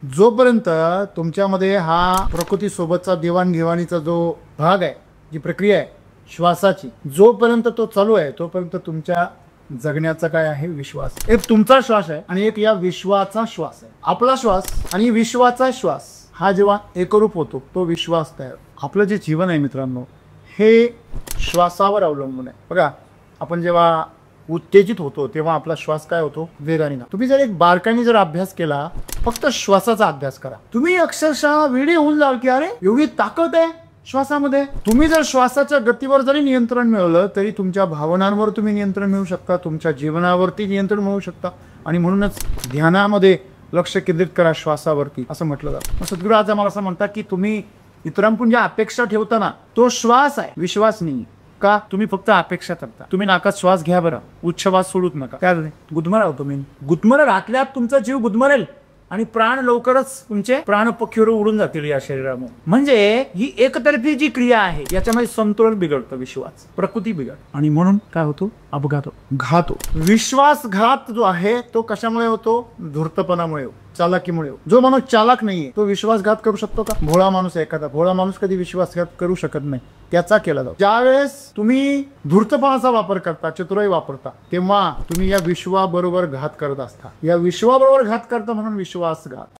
जोपर्यंत तुमच्यामध्ये हा प्रकृती सोबतचा देवाणघेवाणीचा जो भाग आहे, जी प्रक्रिया आहे श्वासाची, जोपर्यंत तो चालू आहे तोपर्यंत तुमच्या जगण्याचा काय आहे, विश्वास. एक तुमचा श्वास आहे आणि एक या विश्वाचा श्वास आहे. आपला श्वास आणि विश्वाचा श्वास हा जेव्हा एकरूप होतो तो विश्वास तयार. आपलं जे जीवन आहे मित्रांनो हे श्वासावर अवलंबून आहे. बघा, आपण जेव्हा उत्तेजित होतो तेव्हा आपला श्वास काय होतो, वेगाने ना. तुम्ही जर एक बारकाईने जर अभ्यास केला, फक्त श्वासाचा अभ्यास करा, तुम्ही अक्षरशः वेडे होऊन जाल की अरे एवढी ताकद आहे श्वासामध्ये. तुम्ही जर श्वासाच्या गतीवर जरी नियंत्रण मिळवलं तरी तुमच्या भावनांवर तुम्ही नियंत्रण मिळवू शकता, तुमच्या जीवनावरती नियंत्रण मिळवू शकता. आणि म्हणूनच ध्यानामध्ये लक्ष केंद्रित करा श्वासावरती असं म्हटलं जातं. सद्गुरू आज आम्हाला असं म्हणतात की तुम्ही इतरांकडून ज्या अपेक्षा ठेवताना तो श्वास आहे, विश्वास नाही. का तुम्ही फक्त अपेक्षा करता. तुम्ही नाकात श्वास घ्या बरं, उच्छवास सोडूच नका. काय गुदमरा होतो मी गुदमर घातल्यात तुमचा जीव गुदमरेल आणि प्राण लवकरच तुमचे प्राण पक्षीवर उडून जातील या शरीरामध्ये. म्हणजे ही एकतर्फी जी क्रिया आहे याच्यामध्ये समतोल बिघडतो, विश्वास प्रकृती बिघड आणि म्हणून काय होतो, अपघात घात होतो. विश्वासघात जो आहे तो कशामुळे होतो, धूर्तपणामुळे, चालाकीमुळे. जो माणूस चालाक नाहीये तो विश्वासघात करू शकतो का? भोळा माणूस आहे एखादा, भोळा माणूस कधी विश्वासघात करू शकत नाही, त्याचा केला जातो. ज्यावेळेस तुम्ही धूर्तपणाचा वापर करता, चतुराई वापरता, तेव्हा तुम्ही या विश्वाबरोबर घात करत असता. या विश्वाबरोबर घात करता म्हणून विश्वासघात.